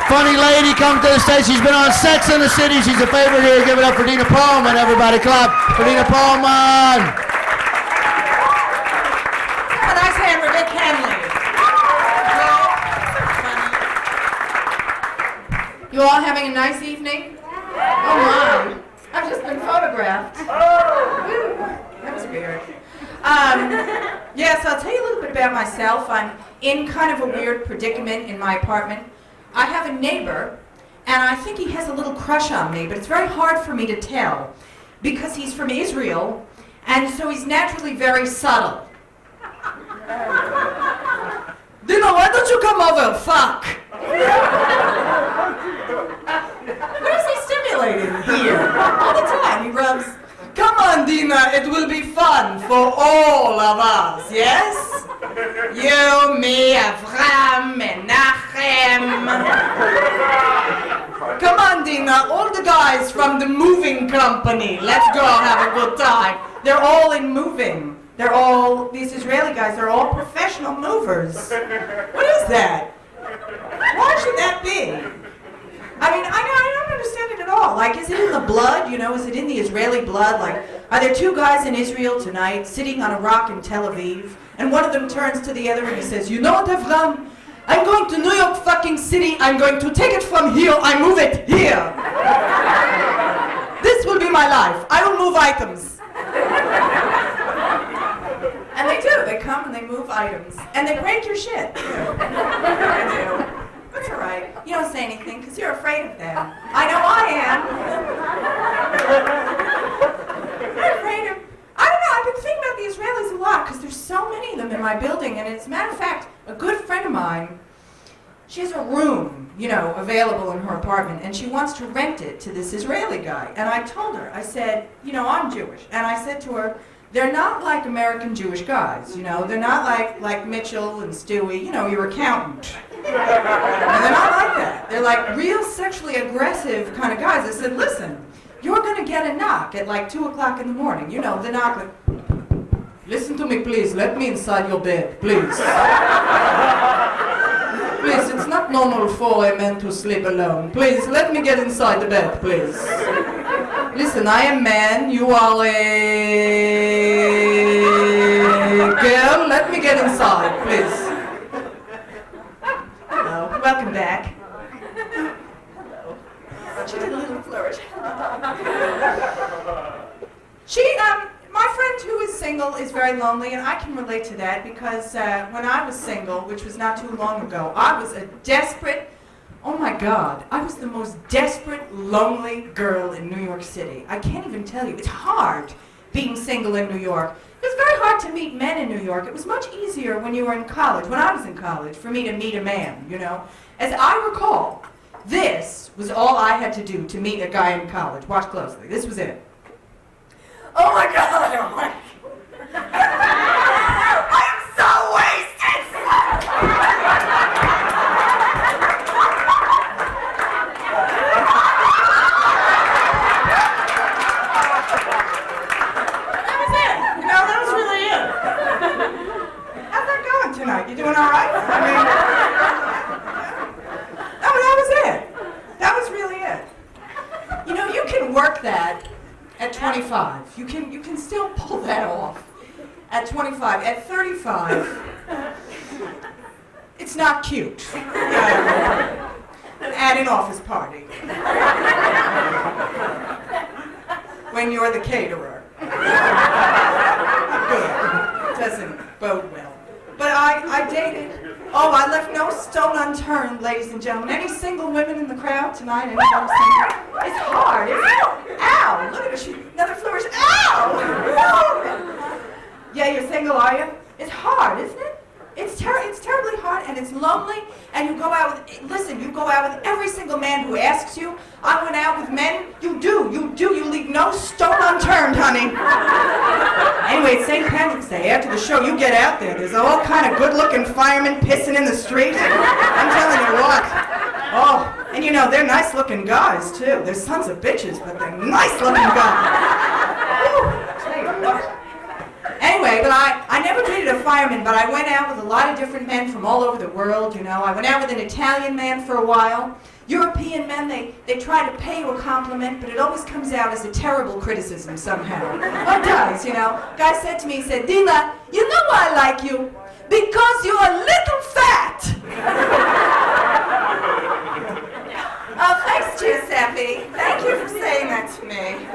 Funny lady comes to the stage. She's been on Sex and the City. She's a favorite here. Give it up for Dina Pearlman, everybody. Clap for Dina Pearlman. A nice hand for Dick Henley. You all having a nice evening? Oh my. I've just been photographed. That was weird. Yes, I'll tell you a little bit about myself. I'm in kind of a weird predicament in my apartment. I have a neighbor, and I think he has a little crush on me, but it's very hard for me to tell because he's from Israel, and so he's naturally very subtle. Dina, why don't you come over? Fuck. What is he stimulating here? All the time he rubs. Come on, Dina, it will be fun for all of us, yes? You, me, Avram, Menachem. Come on, Dina, all the guys from the moving company. Let's go have a good time. They're all in moving. They're all, these Israeli guys, they're all professional movers. What is that? Why should that be? I mean, I don't understand it at all. Like, is it in the blood? You know, is it in the Israeli blood? Like, are there two guys in Israel tonight sitting on a rock in Tel Aviv, and one of them turns to the other and he says, you know what, Avram? I'm going to New York fucking City. I'm going to take it from here. I move it here. This will be my life. I will move items. And they do. They come and they move items. And they break your shit. They do. That's all right. You don't say anything because you're afraid of them. I know I am. I'm afraid of... I don't know. I've been thinking about the Israelis a lot because there's so many of them in my building. And as a matter of fact, a good friend of mine, she has a room, you know, available in her apartment, and she wants to rent it to this Israeli guy. And I told her, I said, you know, I'm Jewish. And I said to her, they're not like American Jewish guys, you know. They're not like Mitchell and Stewie, you know, your accountant. And they're not like that. They're like real sexually aggressive kind of guys. I said, listen, you're going to get a knock at like 2 o'clock in the morning. You know, the knock like, listen to me, please. Let me inside your bed, please. Please, it's not normal for a man to sleep alone. Please, let me get inside the bed, please. Listen, I am man, you are a girl. Let me get inside, please. Hello, welcome back. Hello. She did a little flourish. My friend who is single is very lonely, and I can relate to that because when I was single, which was not too long ago, I was a desperate, oh my God, I was the most desperate, lonely girl in New York City. I can't even tell you. It's hard being single in New York. It was very hard to meet men in New York. It was much easier when you were in college, when I was in college, for me to meet a man, you know. As I recall, this was all I had to do to meet a guy in college. Watch closely. This was it. Oh my God, oh my God. I'm so wasted. That was it. No, that was really it. How's that going tonight? You doing all right? I mean, that was it. That was really it. You know, you can work that at 25. You can still pull that off at 25. At 35, it's not cute. At an office party. When you're the caterer. Good. Doesn't bode well. But I dated. Oh, I left no stone unturned, ladies and gentlemen. Any single women in the crowd tonight? Any single? It's hard, isn't it? Ow! Look at her. Another flourish. Ow! Yeah, you're single, are you? It's hard, isn't it? It's terribly hard, and it's lonely, and you go out with, listen, you go out with every single man who asks you. I went out with men. You leave no stone unturned, honey. Anyway, it's St. Patrick's Day. After the show, you get out there. There's all kind of good-looking firemen pissing in the street. I'm telling you what. Oh, and you know, they're nice-looking guys, too. They're sons of bitches, but they're nice-looking guys. Whew, tell you what. Anyway, but I never dated a fireman, but I went out with a lot of different men from all over the world, you know. I went out with an Italian man for a while. European men, they try to pay you a compliment, but it always comes out as a terrible criticism somehow. Well, it does, you know. Guy said to me, he said, Dina, you know why I like you? Because you're a little fat. Oh, thanks, Giuseppe. Thank you for saying that to me.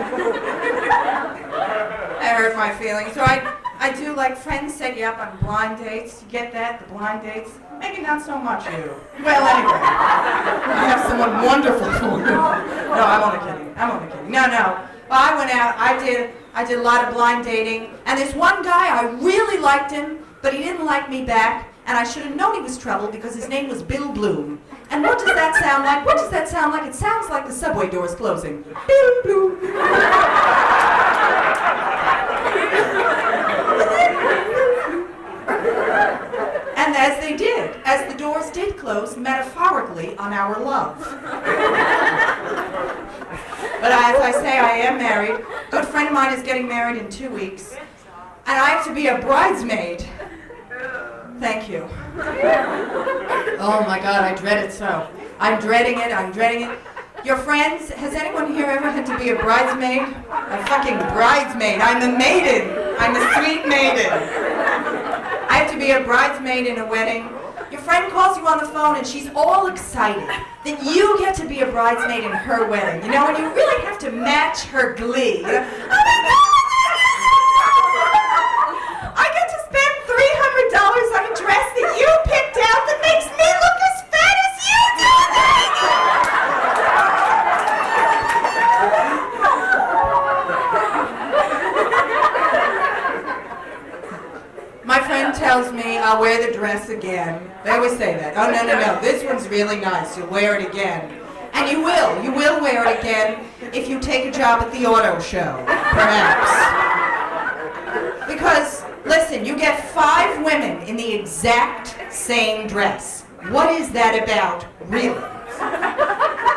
That hurt my feelings. So I do like friends set you up on blind dates. You get that, the blind dates? Maybe not so much you. Well, anyway, I have someone wonderful for you. No, I'm only kidding. No. Well, I went out. I did a lot of blind dating, and there's one guy I really liked him, but he didn't like me back, and I should have known he was trouble because his name was Bill Bloom. And what does that sound like? It sounds like the subway doors closing. Bill Bloom. And as the doors did close, metaphorically, on our love. But as I say, I am married. A good friend of mine is getting married in 2 weeks. And I have to be a bridesmaid. Thank you. Oh my God, I dread it so. I'm dreading it. Your friends, has anyone here ever had to be a bridesmaid? A fucking bridesmaid. I'm a maiden. I'm a sweet maiden. I have to be a bridesmaid in a wedding. Your friend calls you on the phone and she's all excited that you get to be a bridesmaid in her wedding. You know, and you really have to match her glee. You know? Oh my God! I get to spend $300 on a dress that you picked out that makes me look as fat as you do! My friend tells me I'll wear the dress again. They always say that. Oh, no. This one's really nice. You'll wear it again. And you will. You will wear it again if you take a job at the auto show, perhaps. Because, listen, you get 5 women in the exact same dress. What is that about, really?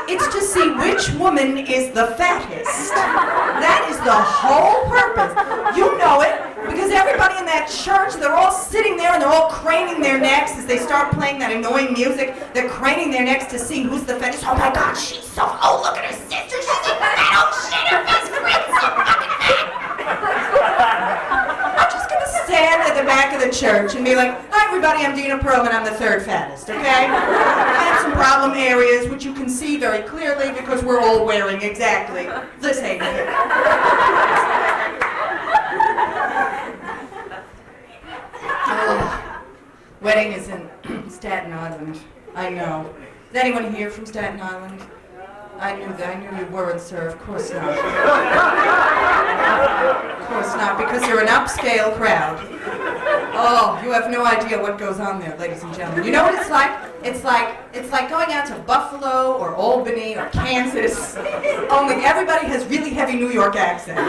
It's to see which woman is the fattest. That is the whole purpose. You know it, because everybody in that church, they're all sitting there and they're all craning their necks as they start playing that annoying music. They're craning their necks to see who's the fattest. Oh my God, she's so, oh look at her sister, she's so fat, oh shit, her best friend's so fucking fat. I'm just gonna stand at the back of the church and be like, hi everybody, I'm Dina Pearlman, I'm the 3rd fattest, okay? I have some problem areas, which you can see very clearly because we're all wearing exactly the same thing. Wedding is in Staten Island. I know. Is anyone here from Staten Island? I knew you weren't, sir. Of course not. Of course not, because you're an upscale crowd. Oh, you have no idea what goes on there, ladies and gentlemen. You know what it's like? It's like going out to Buffalo or Albany or Kansas, only everybody has really heavy New York accents.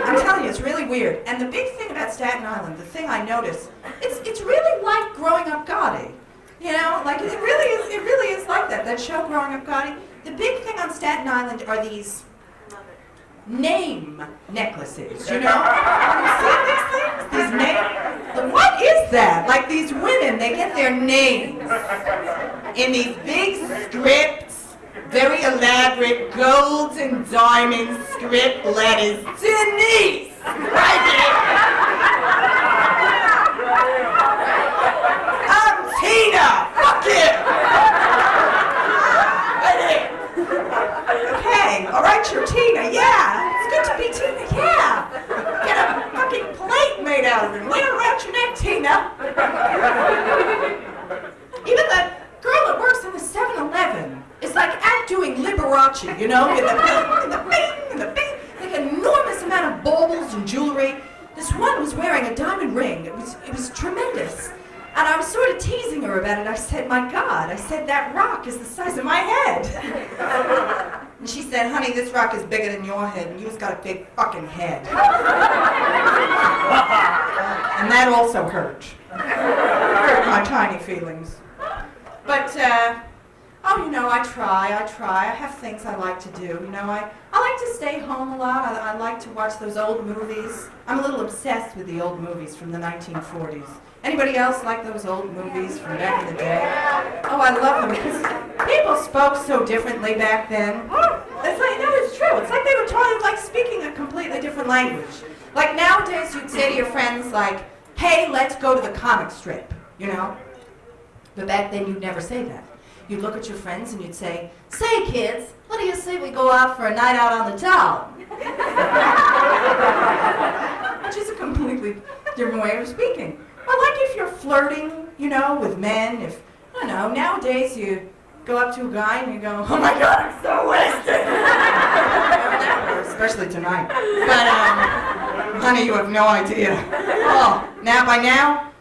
I'm telling you, it's really weird. And the big thing about Staten Island, the thing I notice, it's really like Growing Up Gotti. You know, like it really is like that. That show Growing Up Gotti. The big thing on Staten Island are these name necklaces, you know? Have you seen these things? These name. What is that? Like these women, they get their names in these big scripts, very elaborate gold and diamond script letters. Denise! Right here. I'm Tina! Fuck you! Okay, all right, you're Tina, yeah. It's good to be Tina, yeah. Get a fucking plate made out of it. Wear it around your neck, Tina. Even the girl that works in the 7-Eleven is like out doing Liberace, you know, in the bing, like an enormous amount of baubles and jewelry. This one was wearing a diamond ring. It was tremendous. And I was sort of teasing her about it. I said, my God, that rock is the size of my head. And she said, honey, this rock is bigger than your head, and you've got a big fucking head. And that also hurt. Hurt my tiny feelings. But, you know, I try. I have things I like to do. You know, I like to stay home a lot. I like to watch those old movies. I'm a little obsessed with the old movies from the 1940s. Anybody else like those old movies from back in the day? Oh, I love them because People spoke so differently back then. It's like, no, it's true. It's like they were totally like speaking a completely different language. Like nowadays, you'd say to your friends, like, "Hey, let's go to the comic strip," you know? But back then, you'd never say that. You'd look at your friends and you'd say, "Say, kids, what do you say we go out for a night out on the town?" Which is a completely different way of speaking. Or like if you're flirting, you know, with men, if, I don't know, nowadays you go up to a guy and you go, "Oh my God, I'm so wasted." Especially tonight. But, honey, you have no idea. Oh, by now?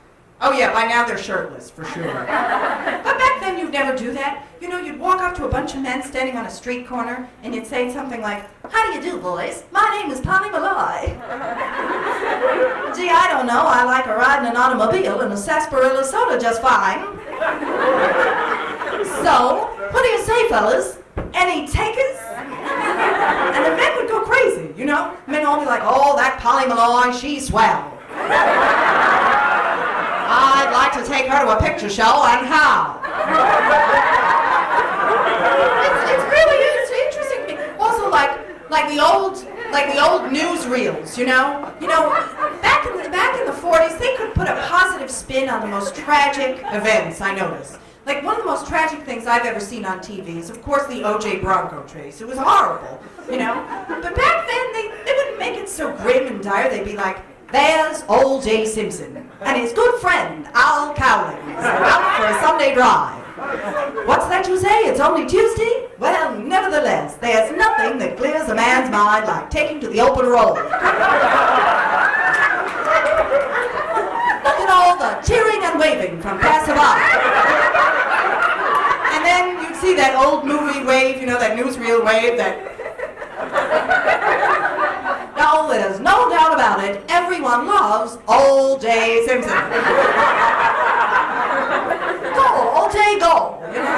Oh yeah, by now they're shirtless, for sure. But back then you'd never do that. You know, you'd walk up to a bunch of men standing on a street corner and you'd say something like, "How do you do, boys? My name is Polly Malloy." "Gee, I don't know. I like a ride in an automobile and a sarsaparilla soda just fine." "So, what do you say, fellas? Any takers?" And the men would go crazy, you know? Men all be like, "Oh, that Polly Malloy, she's swell. I'd like to take her to a picture show, and how?" It's interesting. Also, like the old newsreels, you know. Back in the 40s, they could put a positive spin on the most tragic events. I noticed. Like one of the most tragic things I've ever seen on TV is, of course, the O.J. Bronco chase. It was horrible, you know. But back then, they wouldn't make it so grim and dire. They'd be like, "There's old J. Simpson and his good friend, Al Cowlings, out for a Sunday drive. What's that you say? It's only Tuesday? Well, nevertheless, there's nothing that clears a man's mind like taking to the open road. Look at all the cheering and waving from passerby." And then you'd see that old movie wave, you know, that newsreel wave that... No, there's no doubt about it. Everyone loves old J. Simpson. Go, old J, go. You know?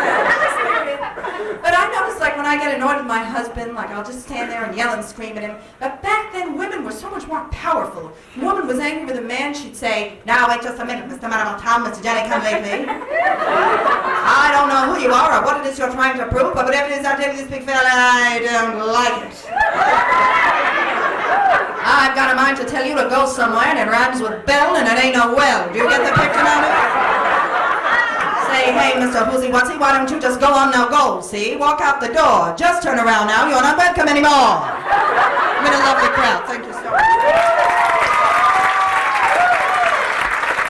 But I noticed, like, when I get annoyed with my husband, like, I'll just stand there and yell and scream at him. But back then, women were so much more powerful. If a woman was angry with a man, she'd say, "Now, wait just a minute, Mr. Man about town, Mr. Jenny, come lately. I don't know who you are or what it is you're trying to prove, but whatever it is, I'll tell you this big fella, I don't like it. I've got a mind to tell you to go somewhere, and it rhymes with bell, and it ain't no well. Do you get the picture now? Say, hey, Mr. Whoozy-Wutsy, why don't you just go on now, go, see? Walk out the door. Just turn around now. You're not welcome anymore. I'm in a lovely crowd. Thank you so much.